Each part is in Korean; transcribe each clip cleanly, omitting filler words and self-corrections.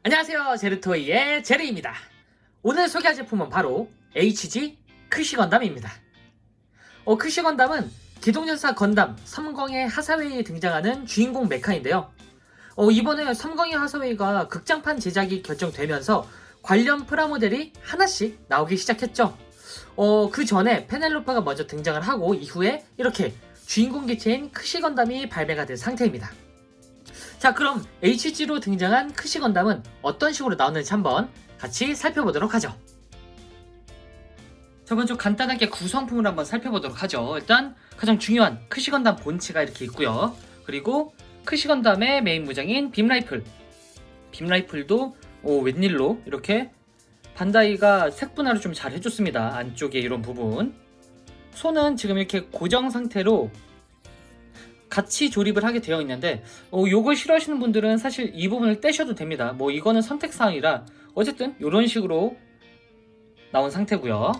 안녕하세요, 제르토이의 제르입니다. 오늘 소개할 제품은 바로 HG 크시 건담입니다. 크시 건담은 기동전사 건담 삼광의 하사웨이에 등장하는 주인공 메카인데요. 이번에 삼광의 하사웨이가 극장판 제작이 결정되면서 관련 프라모델이 하나씩 나오기 시작했죠. 그 전에 페넬로파가 먼저 등장을 하고 이후에 이렇게 주인공 기체인 크시 건담이 발매가 된 상태입니다. 자, 그럼 HG로 등장한 크시 건담은 어떤 식으로 나오는지 한번 같이 살펴보도록 하죠. 자, 먼저 간단하게 구성품을 한번 살펴보도록 하죠. 일단 가장 중요한 크시 건담 본체가 이렇게 있고요. 그리고 크시 건담의 메인 무장인 빔라이플. 빔라이플도 웬일로 이렇게 반다이가 색분할을 좀 잘 해줬습니다. 안쪽에 이런 부분. 손은 지금 이렇게 고정 상태로 같이 조립을 하게 되어 있는데 요걸 싫어하시는 분들은 사실 이 부분을 떼셔도 됩니다. 이거는 선택사항이라 어쨌든 이런 식으로 나온 상태고요.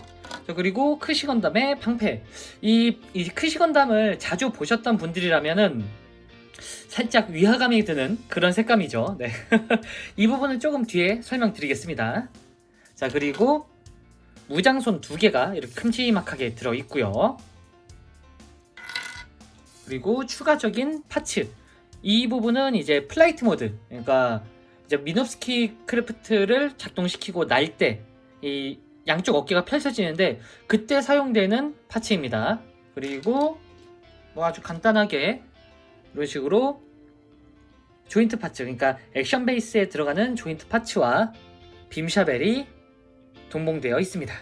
자, 그리고 크시 건담의 방패. 이 크시 건담을 자주 보셨던 분들이라면은 살짝 위화감이 드는 그런 색감이죠. 네. 이 부분은 조금 뒤에 설명드리겠습니다. 자, 그리고 무장손 2개가 이렇게 큼지막하게 들어있고요. 그리고 추가적인 파츠. 이 부분은 이제 플라이트 모드. 그러니까 이제 미노프스키 크래프트를 작동시키고 날 때 이 양쪽 어깨가 펼쳐지는데 그때 사용되는 파츠입니다. 그리고 아주 간단하게 이런 식으로 조인트 파츠, 그러니까 액션 베이스에 들어가는 조인트 파츠와 빔샤벨이 동봉되어 있습니다.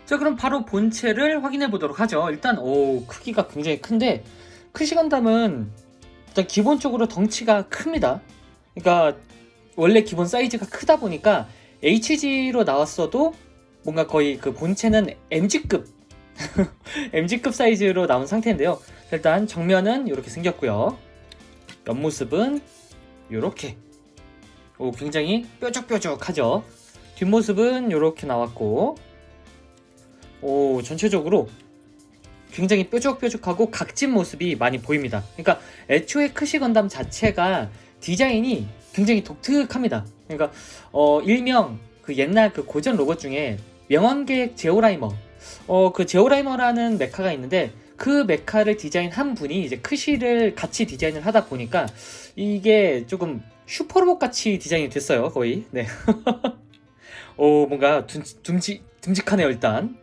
자, 그럼 바로 본체를 확인해 보도록 하죠. 일단 크기가 굉장히 큰데 크시 건담은 일단 기본적으로 덩치가 큽니다. 그러니까 원래 기본 사이즈가 크다 보니까 HG로 나왔어도 뭔가 거의 그 본체는 MG급 MG급 사이즈로 나온 상태인데요. 일단 정면은 이렇게 생겼고요. 옆모습은 이렇게 굉장히 뾰족뾰족하죠. 뒷모습은 이렇게 나왔고 전체적으로 굉장히 뾰족뾰족하고 각진 모습이 많이 보입니다. 그러니까 애초에 크시 건담 자체가 디자인이 굉장히 독특합니다. 그러니까 일명 그 옛날 그 고전 로봇 중에 명왕계획 제오라이머, 그 제오라이머라는 메카가 있는데 그 메카를 디자인한 분이 이제 크시를 같이 디자인을 하다 보니까 이게 조금 슈퍼로봇 같이 디자인이 됐어요, 거의. 네. 뭔가 듬직하네요, 일단.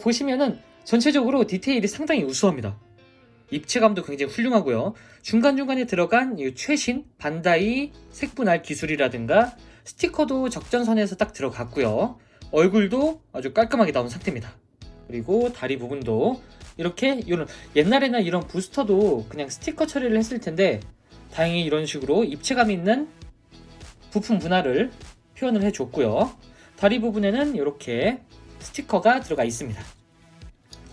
보시면은 전체적으로 디테일이 상당히 우수합니다. 입체감도 굉장히 훌륭하고요. 중간중간에 들어간 이 최신 반다이 색분할 기술이라든가 스티커도 적정선에서 딱 들어갔고요. 얼굴도 아주 깔끔하게 나온 상태입니다. 그리고 다리 부분도 이렇게 옛날에는 이런 부스터도 그냥 스티커 처리를 했을 텐데 다행히 이런 식으로 입체감 있는 부품 분할을 표현을 해줬고요. 다리 부분에는 이렇게 스티커가 들어가 있습니다.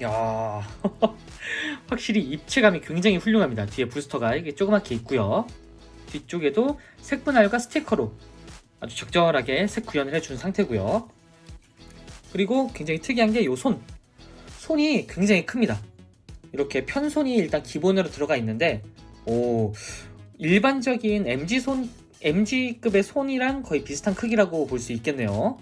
이야, 확실히 입체감이 굉장히 훌륭합니다. 뒤에 부스터가 이게 조그맣게 있고요. 뒤쪽에도 색 분할과 스티커로 아주 적절하게 색 구현을 해준 상태고요. 그리고 굉장히 특이한 게 이 손이 굉장히 큽니다. 이렇게 편손이 일단 기본으로 들어가 있는데 일반적인 MG급의 손이랑 거의 비슷한 크기라고 볼 수 있겠네요.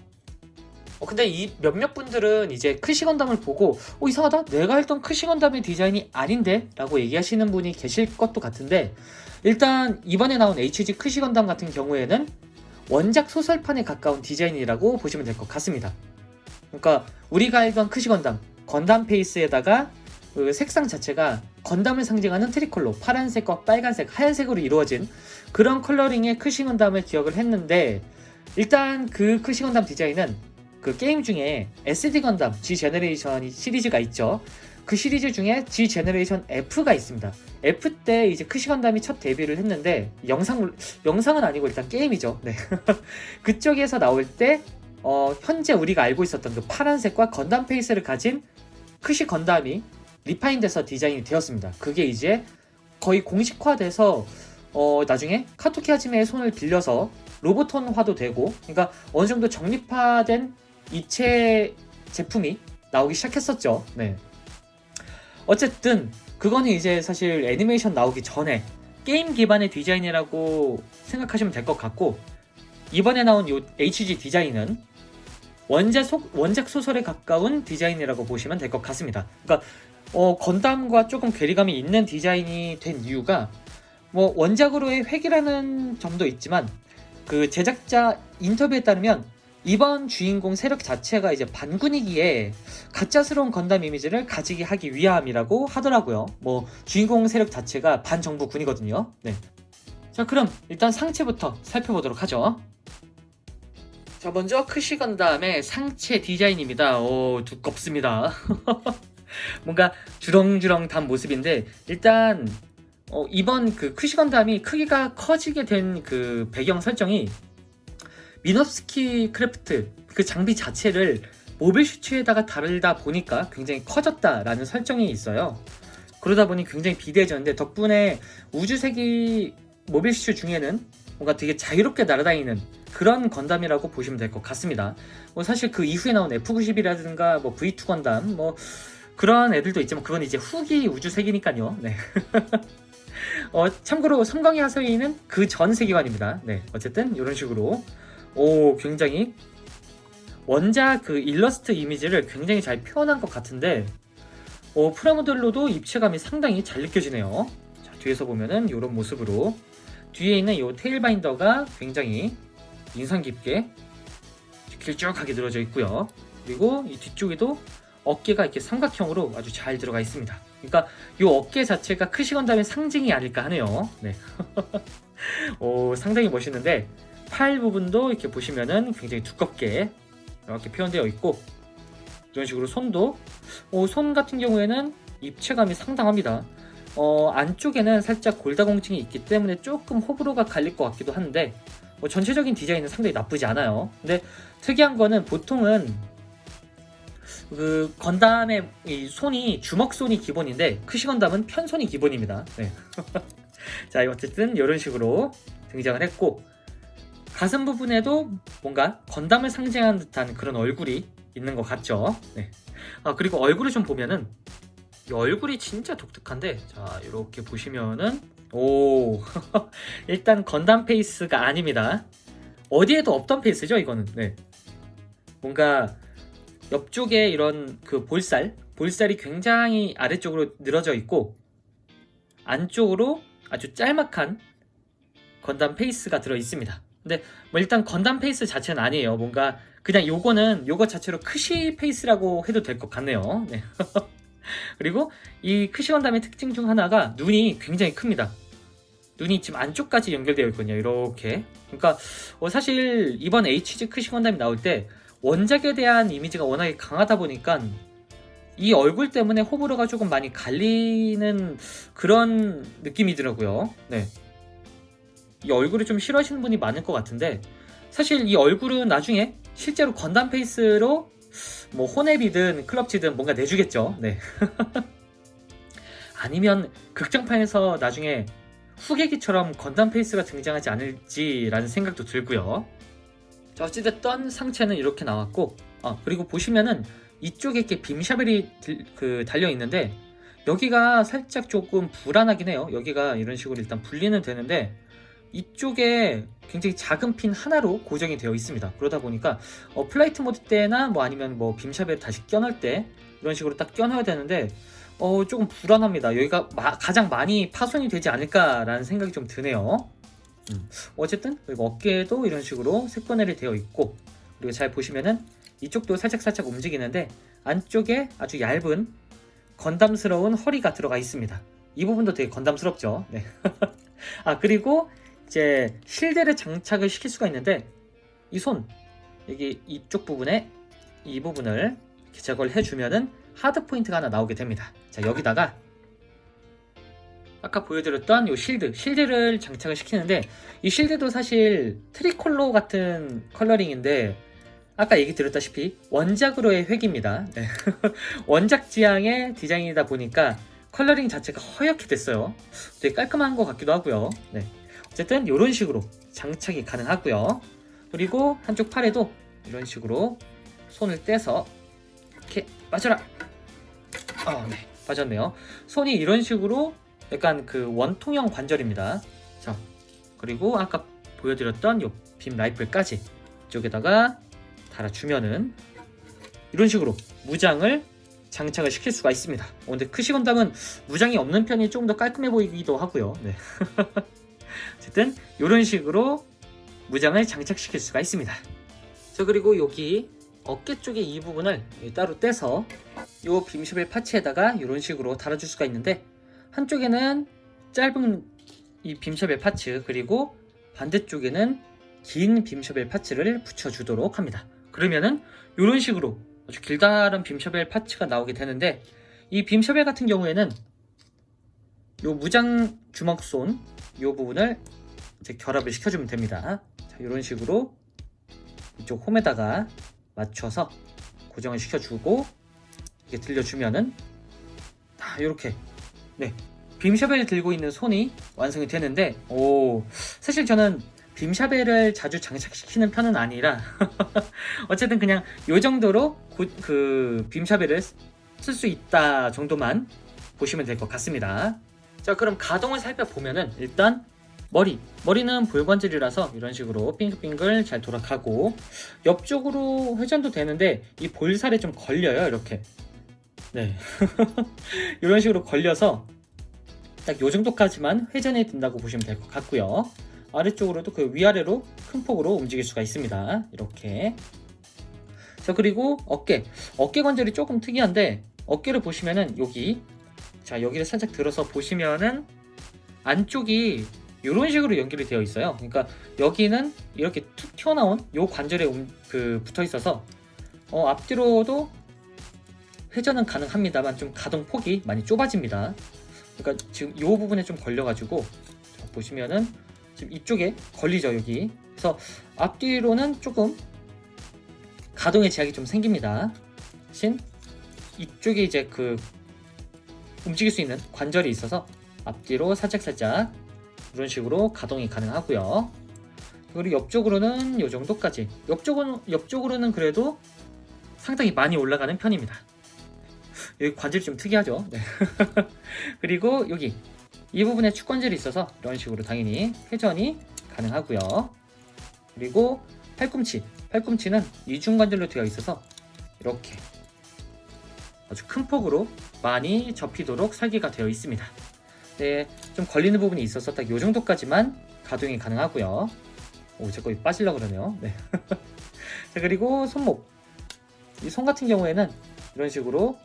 근데 이 몇몇 분들은 이제 크시 건담을 보고 이상하다? 내가 했던 크시 건담의 디자인이 아닌데? 라고 얘기하시는 분이 계실 것도 같은데 일단 이번에 나온 HG 크시 건담 같은 경우에는 원작 소설판에 가까운 디자인이라고 보시면 될 것 같습니다. 그러니까 우리가 알던 크시 건담 페이스에다가 그 색상 자체가 건담을 상징하는 트리컬러, 파란색과 빨간색, 하얀색으로 이루어진 그런 컬러링의 크시 건담을 기억을 했는데 일단 그 크시 건담 디자인은 그 게임 중에 SD 건담 G 제너레이션 시리즈가 있죠. 그 시리즈 중에 G 제너레이션 F가 있습니다. F 때 이제 크시 건담이 첫 데뷔를 했는데 영상은 아니고 일단 게임이죠. 네. 그쪽에서 나올 때 현재 우리가 알고 있었던 그 파란색과 건담 페이스를 가진 크시 건담이 리파인돼서 디자인이 되었습니다. 그게 이제 거의 공식화돼서 나중에 카토키 하지메의 손을 빌려서 로보톤화도 되고, 그러니까 어느 정도 정립화된 이체 제품이 나오기 시작했었죠. 네. 어쨌든 그거는 이제 사실 애니메이션 나오기 전에 게임 기반의 디자인이라고 생각하시면 될 것 같고, 이번에 나온 이 HG 디자인은 원작 소설에 가까운 디자인이라고 보시면 될 것 같습니다. 그러니까 건담과 조금 괴리감이 있는 디자인이 된 이유가 뭐 원작으로의 획이라는 점도 있지만, 그 제작자 인터뷰에 따르면 이번 주인공 세력 자체가 이제 반군이기에 가짜스러운 건담 이미지를 가지게 하기 위함이라고 하더라고요. 뭐 주인공 세력 자체가 반정부 군이거든요. 네. 자, 그럼 일단 상체부터 살펴보도록 하죠. 자, 먼저 크시 건담의 상체 디자인입니다. 두껍습니다. 뭔가 주렁주렁 단 모습인데, 일단 이번 그 크시 건담이 크기가 커지게 된 그 배경 설정이 미노프스키 크래프트 그 장비 자체를 모빌 슈츠에다가 달다 보니까 굉장히 커졌다라는 설정이 있어요. 그러다 보니 굉장히 비대해졌는데, 덕분에 우주세기 모빌 슈츠 중에는 뭔가 되게 자유롭게 날아다니는 그런 건담이라고 보시면 될 것 같습니다. 뭐 사실 그 이후에 나온 F90이라든가 뭐 V2 건담 뭐 그런 애들도 있지만, 그건 이제 후기 우주세기니까요. 네. 참고로 섬광의 하서이는 그 전 세계관입니다. 네, 어쨌든 이런 식으로 굉장히 원작 그 일러스트 이미지를 굉장히 잘 표현한 것 같은데, 프라모델로도 입체감이 상당히 잘 느껴지네요. 자, 뒤에서 보면은 이런 모습으로 뒤에 있는 이 테일 바인더가 굉장히 인상 깊게 길쭉하게 늘어져 있고요. 그리고 이 뒤쪽에도 어깨가 이렇게 삼각형으로 아주 잘 들어가 있습니다. 그러니까 이 어깨 자체가 크시 건담의 상징이 아닐까 하네요. 네. 상당히 멋있는데, 팔 부분도 이렇게 보시면은 굉장히 두껍게 이렇게 표현되어 있고, 이런 식으로 손도 손 같은 경우에는 입체감이 상당합니다. 안쪽에는 살짝 골다공증이 있기 때문에 조금 호불호가 갈릴 것 같기도 한데, 전체적인 디자인은 상당히 나쁘지 않아요. 근데 특이한 거는, 보통은 그 건담의 이 손이 주먹손이 기본인데 크시 건담은 편손이 기본입니다. 네. 자, 어쨌든 이런 식으로 등장을 했고, 가슴 부분에도 뭔가 건담을 상징하는 듯한 그런 얼굴이 있는 것 같죠. 네. 그리고 얼굴을 좀 보면은 이 얼굴이 진짜 독특한데, 자, 이렇게 보시면은 일단 건담 페이스가 아닙니다. 어디에도 없던 페이스죠, 이거는. 네. 뭔가 옆쪽에 이런 그 볼살이 굉장히 아래쪽으로 늘어져 있고, 안쪽으로 아주 짤막한 건담 페이스가 들어 있습니다. 근데 뭐 일단 건담 페이스 자체는 아니에요. 뭔가 그냥 요거 자체로 크시 페이스라고 해도 될 것 같네요. 네. 그리고 이 크시 건담의 특징 중 하나가 눈이 굉장히 큽니다. 눈이 지금 안쪽까지 연결되어 있거든요. 이렇게. 그러니까 사실 이번 HG 크시 건담이 나올 때 원작에 대한 이미지가 워낙에 강하다 보니까 이 얼굴 때문에 호불호가 조금 많이 갈리는 그런 느낌이더라고요. 네. 이 얼굴을 좀 싫어하시는 분이 많을 것 같은데, 사실 이 얼굴은 나중에 실제로 건담 페이스로 뭐 호넵이든 클럽치든 뭔가 내주겠죠. 네. 아니면 극장판에서 나중에 후계기처럼 건담 페이스가 등장하지 않을지라는 생각도 들고요. 자, 어찌됐든 상체는 이렇게 나왔고, 그리고 보시면은 이쪽에 이렇게 빔샤벨이 달려있는데, 여기가 살짝 조금 불안하긴 해요. 여기가 이런 식으로 일단 분리는 되는데, 이쪽에 굉장히 작은 핀 하나로 고정이 되어 있습니다. 그러다 보니까 플라이트 모드 때나 뭐 아니면 뭐 빔샤벨 다시 껴넣을 때 이런 식으로 딱 껴넣어야 되는데, 조금 불안합니다. 여기가 가장 많이 파손이 되지 않을까라는 생각이 좀 드네요. 어쨌든 그리고 어깨에도 이런 식으로 색번외이 되어 있고, 그리고 잘 보시면은 이쪽도 살짝 움직이는데 안쪽에 아주 얇은 건담스러운 허리가 들어가 있습니다. 이 부분도 되게 건담스럽죠. 네. 그리고 이제 실드를 장착을 시킬 수가 있는데, 이 손 여기 이쪽 부분에 이 부분을 이렇게 제거를 해주면은 하드 포인트가 하나 나오게 됩니다. 자, 여기다가 아까 보여드렸던 이 실드를 장착을 시키는데, 이 실드도 사실 트리콜로 같은 컬러링인데, 아까 얘기 드렸다시피 원작으로의 획입니다. 네. 원작 지향의 디자인이다 보니까 컬러링 자체가 허옇게 됐어요. 되게 깔끔한 것 같기도 하고요. 네. 어쨌든 이런 식으로 장착이 가능하고요. 그리고 한쪽 팔에도 이런 식으로 손을 떼서 이렇게 빠져라. 네, 빠졌네요. 손이 이런 식으로 약간 그 원통형 관절입니다. 자, 그리고 아까 보여드렸던 요 빔 라이플까지 이쪽에다가 달아주면은 이런 식으로 무장을 장착을 시킬 수가 있습니다. 근데 크시건담은 무장이 없는 편이 조금 더 깔끔해 보이기도 하고요. 네. 어쨌든 이런 식으로 무장을 장착시킬 수가 있습니다. 자, 그리고 여기 어깨 쪽에 이 부분을 따로 떼서 이 빔셔벨 파츠에다가 이런 식으로 달아줄 수가 있는데, 한쪽에는 짧은 이 빔셔벨 파츠, 그리고 반대쪽에는 긴 빔셔벨 파츠를 붙여주도록 합니다. 그러면은 이런 식으로 아주 길다란 빔셔벨 파츠가 나오게 되는데, 이 빔셔벨 같은 경우에는 요 무장 주먹손 요 부분을 이제 결합을 시켜주면 됩니다. 자, 이런 식으로 이쪽 홈에다가 맞춰서 고정을 시켜주고 이렇게 들려주면은 이렇게 네, 빔셔벨을 들고 있는 손이 완성이 되는데, 사실 저는 빔셔벨을 자주 장착시키는 편은 아니라 어쨌든 그냥 요 정도로 그 빔셔벨을 쓸 수 있다 정도만 보시면 될 것 같습니다. 자, 그럼 가동을 살펴보면은 일단 머리는 볼관절이라서 이런 식으로 빙글빙글 잘 돌아가고, 옆쪽으로 회전도 되는데 이 볼살에 좀 걸려요. 이렇게 네 이런 식으로 걸려서 딱 요 정도까지만 회전이 된다고 보시면 될 것 같고요. 아래쪽으로도 그 위아래로 큰 폭으로 움직일 수가 있습니다. 이렇게. 자, 그리고 어깨 관절이 조금 특이한데, 어깨를 보시면은 여기를 살짝 들어서 보시면은 안쪽이 이런 식으로 연결이 되어 있어요. 그러니까 여기는 이렇게 툭 튀어나온 요 관절에 붙어 있어서 앞뒤로도 회전은 가능합니다만 좀 가동 폭이 많이 좁아집니다. 그러니까 지금 이 부분에 좀 걸려가지고, 자, 보시면은 지금 이쪽에 걸리죠, 여기. 그래서 앞뒤로는 조금 가동의 제약이 좀 생깁니다. 대신 이쪽에 이제 그 움직일 수 있는 관절이 있어서 앞뒤로 살짝살짝 이런 식으로 가동이 가능하고요. 그리고 옆쪽으로는 이 정도까지. 옆쪽으로는 그래도 상당히 많이 올라가는 편입니다. 여기 관절이 좀 특이하죠. 네. 그리고 여기 이 부분에 축관절이 있어서 이런 식으로 당연히 회전이 가능하고요. 그리고 팔꿈치는 이중관절로 되어 있어서 이렇게 아주 큰 폭으로 많이 접히도록 설계가 되어 있습니다. 네, 좀 걸리는 부분이 있어서 딱 이 정도까지만 가동이 가능하고요. 제 거의 빠지려고 그러네요. 네. 자, 그리고 손목. 이 손 같은 경우에는 이런 식으로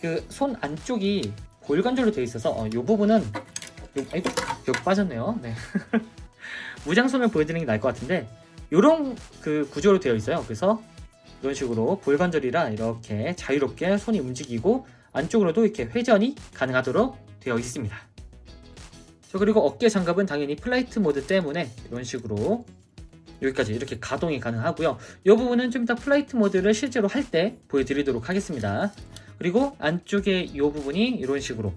그 손 안쪽이 볼관절로 되어 있어서 이 부분은 여기 빠졌네요. 네. 무장손을 보여드리는 게 나을 것 같은데, 이런 그 구조로 되어 있어요. 그래서 이런 식으로 볼관절이라 이렇게 자유롭게 손이 움직이고 안쪽으로도 이렇게 회전이 가능하도록 되어 있습니다. 자, 그리고 어깨 장갑은 당연히 플라이트 모드 때문에 이런 식으로 여기까지 이렇게 가동이 가능하고요. 이 부분은 좀 이따 플라이트 모드를 실제로 할 때 보여드리도록 하겠습니다. 그리고 안쪽에 이 부분이 이런 식으로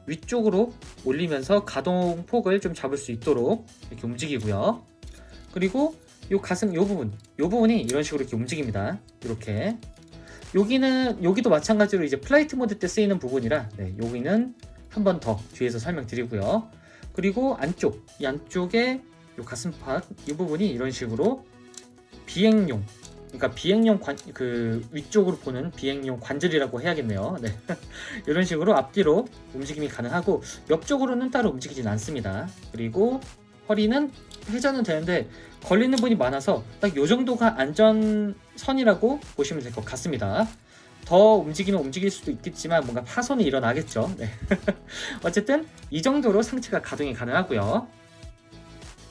위쪽으로 올리면서 가동 폭을 좀 잡을 수 있도록 이렇게 움직이고요. 그리고 이 가슴 이 부분이 이런 식으로 이렇게 움직입니다. 이렇게. 여기도 마찬가지로 이제 플라이트 모드 때 쓰이는 부분이라, 네, 여기는 한 번 더 뒤에서 설명드리고요. 그리고 이 안쪽에 이 가슴팍 이 부분이 이런 식으로 비행용, 그러니까 비행용 그 위쪽으로 보는 비행용 관절이라고 해야겠네요. 네. 이런 식으로 앞뒤로 움직임이 가능하고 옆쪽으로는 따로 움직이진 않습니다. 그리고 허리는 회전은 되는데 걸리는 부분이 많아서 딱 이 정도가 안전선이라고 보시면 될 것 같습니다. 더 움직이면 움직일 수도 있겠지만 뭔가 파손이 일어나겠죠. 네. 어쨌든 이 정도로 상체가 가동이 가능하고요.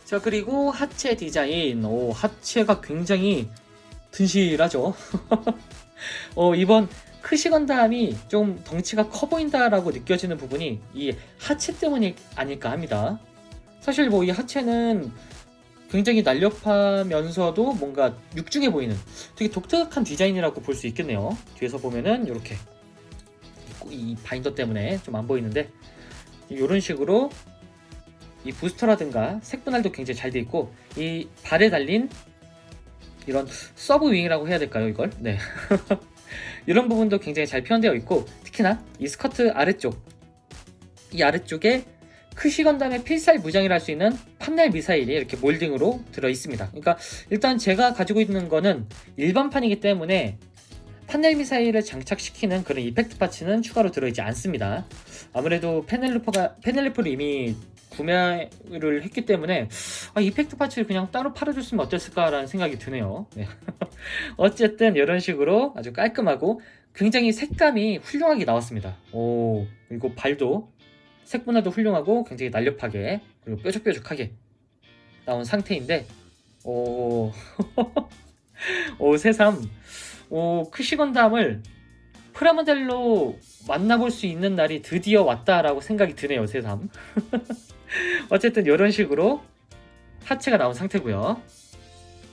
자, 그리고 하체 디자인. 하체가 굉장히 튼실하죠. 이번 크시건담이 좀 덩치가 커 보인다라고 느껴지는 부분이 이 하체 때문이 아닐까 합니다. 사실 이 하체는 굉장히 날렵하면서도 뭔가 육중해 보이는 되게 독특한 디자인이라고 볼 수 있겠네요. 뒤에서 보면은 이렇게 이 바인더 때문에 좀 안 보이는데, 이런 식으로 이 부스터라든가 색분할도 굉장히 잘 돼 있고, 이 발에 달린 이런 서브 윙이라고 해야 될까요, 이걸? 네. 이런 부분도 굉장히 잘 표현되어 있고, 특히나 이 스커트 아래쪽 이 아래쪽에 크시건담의 필살 무장이라 할 수 있는 판넬 미사일이 이렇게 몰딩으로 들어 있습니다. 그러니까 일단 제가 가지고 있는 거는 일반판이기 때문에 판넬 미사일을 장착시키는 그런 이펙트 파츠는 추가로 들어있지 않습니다. 아무래도 페넬로퍼를 이미 구매를 했기 때문에 이펙트 파츠를 그냥 따로 팔아줬으면 어땠을까라는 생각이 드네요. 네. 어쨌든 이런 식으로 아주 깔끔하고 굉장히 색감이 훌륭하게 나왔습니다. 그리고 발도 색분화도 훌륭하고 굉장히 날렵하게 그리고 뾰족뾰족하게 나온 상태인데 새삼 크시건담을 프라모델로 만나볼 수 있는 날이 드디어 왔다라고 생각이 드네요. 새삼. 어쨌든 이런 식으로 하체가 나온 상태고요.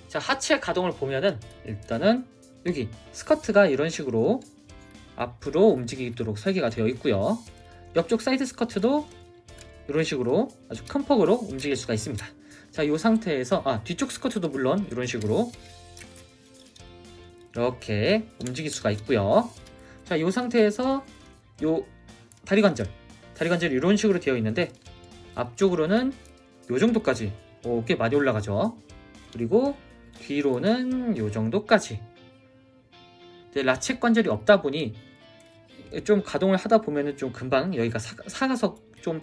자, 하체 가동을 보면은 일단은 여기 스커트가 이런 식으로 앞으로 움직이도록 설계가 되어 있고요. 옆쪽 사이드 스커트도 이런 식으로 아주 큰 폭으로 움직일 수가 있습니다. 자, 이 상태에서 뒤쪽 스커트도 물론 이런 식으로 이렇게 움직일 수가 있고요. 자, 이 상태에서 요 다리관절이 이런 식으로 되어 있는데 앞쪽으로는 요 정도까지 꽤 많이 올라가죠. 그리고 뒤로는 요 정도까지. 라쳇 관절이 없다 보니 좀 가동을 하다 보면은 좀 금방 여기가 사가서 좀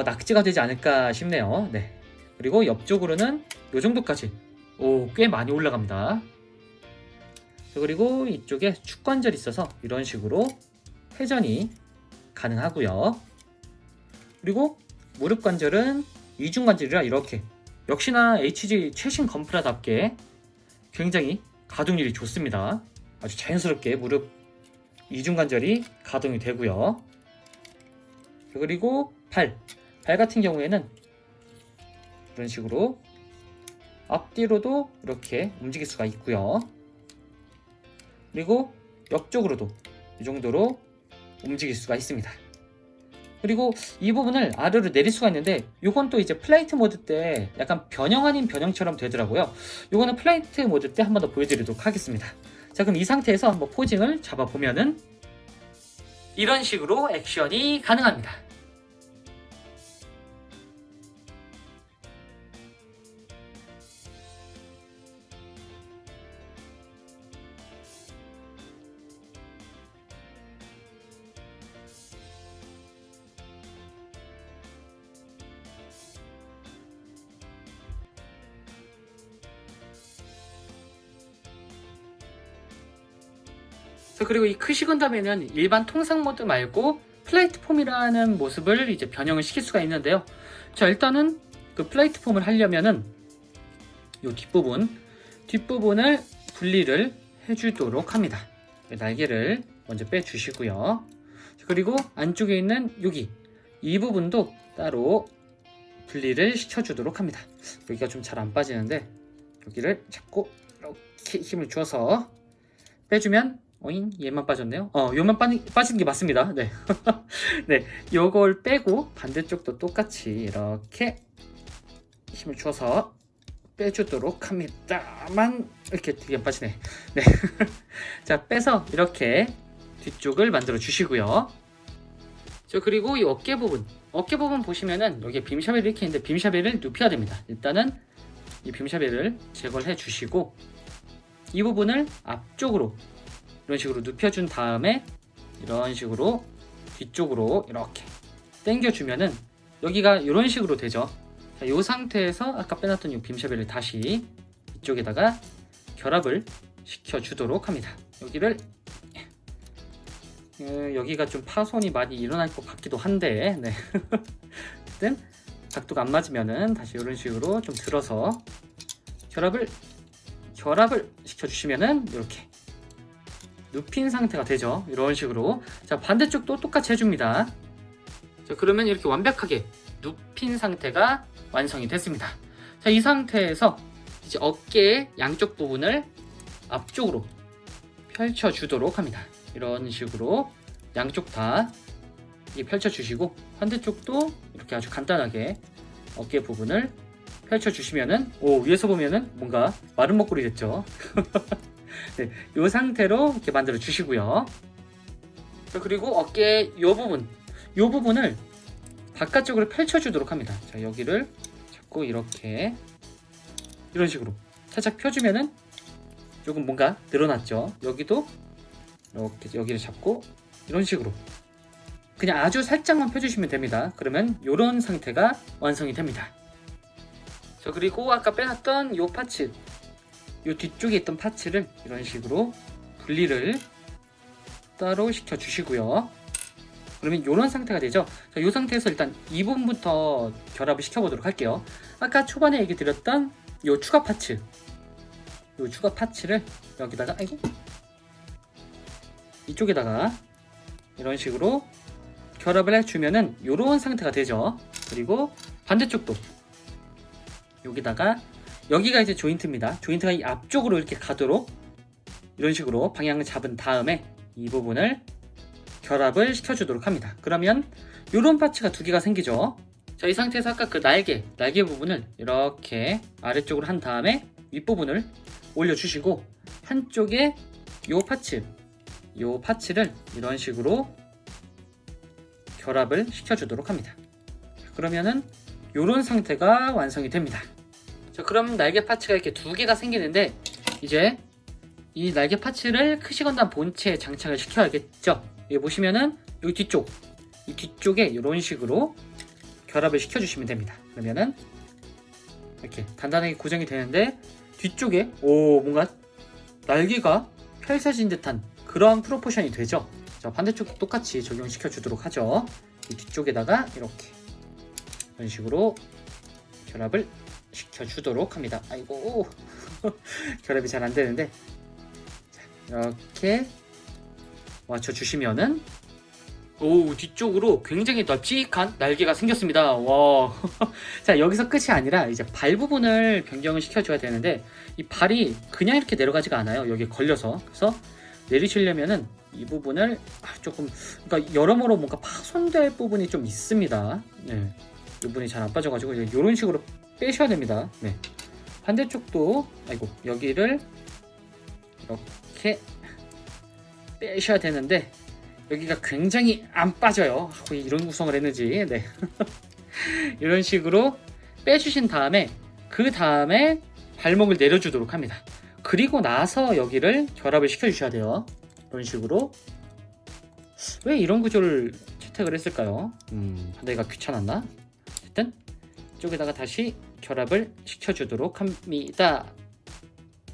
낙지가 되지 않을까 싶네요. 네. 그리고 옆쪽으로는 요 정도까지 꽤 많이 올라갑니다. 그리고 이쪽에 축관절이 있어서 이런 식으로 회전이 가능하고요. 그리고 무릎 관절은 이중 관절이라 이렇게 역시나 HG 최신 건프라답게 굉장히 가동률이 좋습니다. 아주 자연스럽게 무릎 이중 관절이 가동이 되고요. 그리고 발 같은 경우에는 이런 식으로 앞뒤로도 이렇게 움직일 수가 있고요. 그리고 옆쪽으로도 이 정도로 움직일 수가 있습니다. 그리고 이 부분을 아래로 내릴 수가 있는데 요건 또 이제 플라이트 모드 때 약간 변형 아닌 변형처럼 되더라고요. 요거는 플라이트 모드 때 한 번 더 보여드리도록 하겠습니다. 자, 그럼 이 상태에서 한번 포징을 잡아보면은 이런 식으로 액션이 가능합니다. 자, 그리고 이 크시건담에는 일반 통상 모드 말고 플라이트 폼이라는 모습을 이제 변형을 시킬 수가 있는데요. 자, 일단은 그 플라이트 폼을 하려면은 이 뒷부분을 분리를 해주도록 합니다. 날개를 먼저 빼주시고요. 그리고 안쪽에 있는 여기 이 부분도 따로 분리를 시켜주도록 합니다. 여기가 좀 잘 안 빠지는데 여기를 잡고 이렇게 힘을 줘서 빼주면 얘만 빠졌네요. 요만 빠지는 게 맞습니다. 네. 네, 요걸 빼고 반대쪽도 똑같이 이렇게 힘을 줘서 빼주도록 합니다만 이렇게 되게 안 빠지네. 네. 자, 빼서 이렇게 뒤쪽을 만들어 주시고요. 자, 그리고 이 어깨 부분 보시면은 여기 빔샤벨이 이렇게 있는데 빔샤벨을 눕혀야 됩니다. 일단은 이 빔샤벨을 제거를 해 주시고 이 부분을 앞쪽으로 이런 식으로 눕혀준 다음에 이런 식으로 뒤쪽으로 이렇게 당겨주면은 여기가 이런 식으로 되죠. 자, 이 상태에서 아까 빼놨던 이 빔샤벨을 다시 이쪽에다가 결합을 시켜주도록 합니다. 여기가 좀 파손이 많이 일어날 것 같기도 한데, 네. 어쨌든 각도가 안 맞으면은 다시 이런 식으로 좀 들어서 결합을 시켜주시면은 이렇게 눕힌 상태가 되죠. 이런 식으로. 자, 반대쪽도 똑같이 해줍니다. 자, 그러면 이렇게 완벽하게 눕힌 상태가 완성이 됐습니다. 자, 이 상태에서 이제 어깨의 양쪽 부분을 앞쪽으로 펼쳐주도록 합니다. 이런 식으로 양쪽 다 펼쳐주시고 반대쪽도 이렇게 아주 간단하게 어깨 부분을 펼쳐주시면은 위에서 보면은 뭔가 마른 먹골이 됐죠. 네, 이 상태로 이렇게 만들어 주시고요. 그리고 어깨 요 부분을 바깥쪽으로 펼쳐주도록 합니다. 자, 여기를 잡고 이렇게 이런 식으로 살짝 펴주면은 조금 뭔가 늘어났죠. 여기도 이렇게 여기를 잡고 이런 식으로 그냥 아주 살짝만 펴주시면 됩니다. 그러면 이런 상태가 완성이 됩니다. 자, 그리고 아까 빼놨던 이 파츠, 이 뒤쪽에 있던 파츠를 이런 식으로 분리를 따로 시켜주시고요. 그러면 이런 상태가 되죠. 자, 이 상태에서 일단 이 부분부터 결합을 시켜보도록 할게요. 아까 초반에 얘기 드렸던 이 추가 파츠, 이 추가 파츠를 여기다가 이쪽에다가 이런 식으로 결합을 해주면은 이런 상태가 되죠. 그리고 반대쪽도 여기다가 여기가 이제 조인트입니다. 조인트가 이 앞쪽으로 이렇게 가도록 이런 식으로 방향을 잡은 다음에 이 부분을 결합을 시켜주도록 합니다. 그러면 이런 파츠가 두 개가 생기죠. 자, 이 상태에서 아까 그 날개 부분을 이렇게 아래쪽으로 한 다음에 윗부분을 올려주시고 한쪽에 이 파츠를 이런 식으로 결합을 시켜주도록 합니다. 그러면은 이런 상태가 완성이 됩니다. 자, 그럼 날개 파츠가 이렇게 두 개가 생기는데 이제 이 날개 파츠를 크시건담 본체에 장착을 시켜야겠죠. 여기 보시면은 여기 이 뒤쪽에 이런 식으로 결합을 시켜주시면 됩니다. 그러면은 이렇게 단단하게 고정이 되는데 뒤쪽에 뭔가 날개가 펼쳐진 듯한 그런 프로포션이 되죠. 자, 반대쪽도 똑같이 적용시켜 주도록 하죠. 이 뒤쪽에다가 이렇게 이런 식으로 결합을 시켜 주도록 합니다. 아이고 결합이 잘 안 되는데, 자, 이렇게 맞춰 주시면은 뒤쪽으로 굉장히 널찍한 날개가 생겼습니다. 와. 자, 여기서 끝이 아니라 이제 발 부분을 변경을 시켜줘야 되는데 이 발이 그냥 이렇게 내려가지가 않아요. 여기에 걸려서. 그래서 내리시려면은 이 부분을 조금, 그러니까 여러모로 뭔가 파손될 부분이 좀 있습니다. 네. 이 부분이 잘 안 빠져가지고 이런 식으로 빼셔야 됩니다. 네. 반대쪽도 여기를 이렇게 빼셔야 되는데 여기가 굉장히 안 빠져요. 왜 이런 구성을 했는지. 네. 이런 식으로 빼주신 다음에 그 다음에 발목을 내려주도록 합니다. 그리고 나서 여기를 결합을 시켜주셔야 돼요. 이런 식으로. 왜 이런 구조를 채택을 했을까요? 하기가 귀찮았나? 어쨌든 이쪽에다가 다시 결합을 시켜주도록 합니다.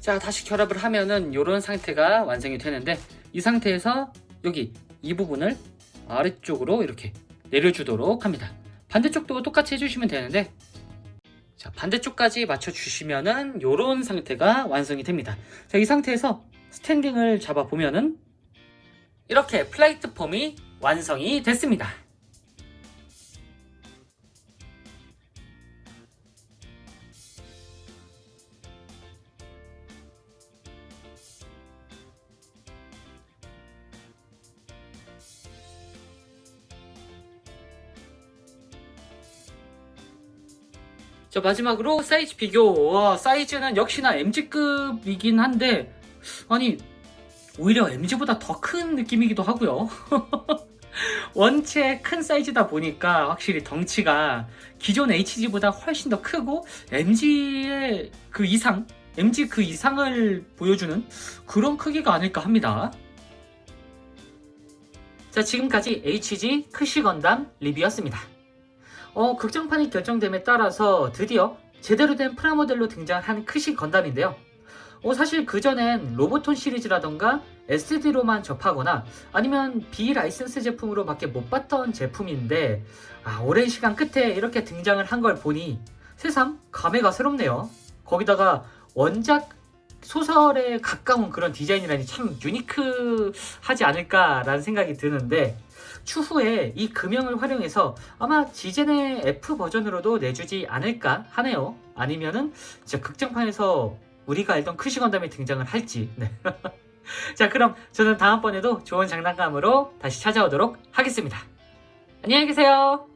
자, 다시 결합을 하면은 이런 상태가 완성이 되는데 이 상태에서 여기 이 부분을 아래쪽으로 이렇게 내려주도록 합니다. 반대쪽도 똑같이 해주시면 되는데, 자, 반대쪽까지 맞춰주시면은 이런 상태가 완성이 됩니다. 자, 이 상태에서 스탠딩을 잡아보면은 이렇게 플레이트폼이 완성이 됐습니다. 자, 마지막으로 사이즈 비교. 사이즈는 역시나 MG급이긴 한데 아니 오히려 MG보다 더 큰 느낌이기도 하고요. 원체 큰 사이즈다 보니까 확실히 덩치가 기존 HG보다 훨씬 더 크고 MG 그 이상을 보여주는 그런 크기가 아닐까 합니다. 자, 지금까지 HG 크시건담 리뷰였습니다. 극장판이 결정됨에 따라서 드디어 제대로 된 프라모델로 등장한 크시건담인데요. 사실 그전엔 로보톤 시리즈라던가 SD로만 접하거나 아니면 비라이센스 제품으로밖에 못 봤던 제품인데 오랜 시간 끝에 이렇게 등장을 한 걸 보니 새삼 감회가 새롭네요. 거기다가 원작 소설에 가까운 그런 디자인이라니 참 유니크하지 않을까라는 생각이 드는데 추후에 이 금형을 활용해서 아마 지젠의 F 버전으로도 내주지 않을까 하네요. 아니면은 진짜 극장판에서 우리가 알던 크시건담이 등장을 할지. 네. 자, 그럼 저는 다음번에도 좋은 장난감으로 다시 찾아오도록 하겠습니다. 안녕히 계세요.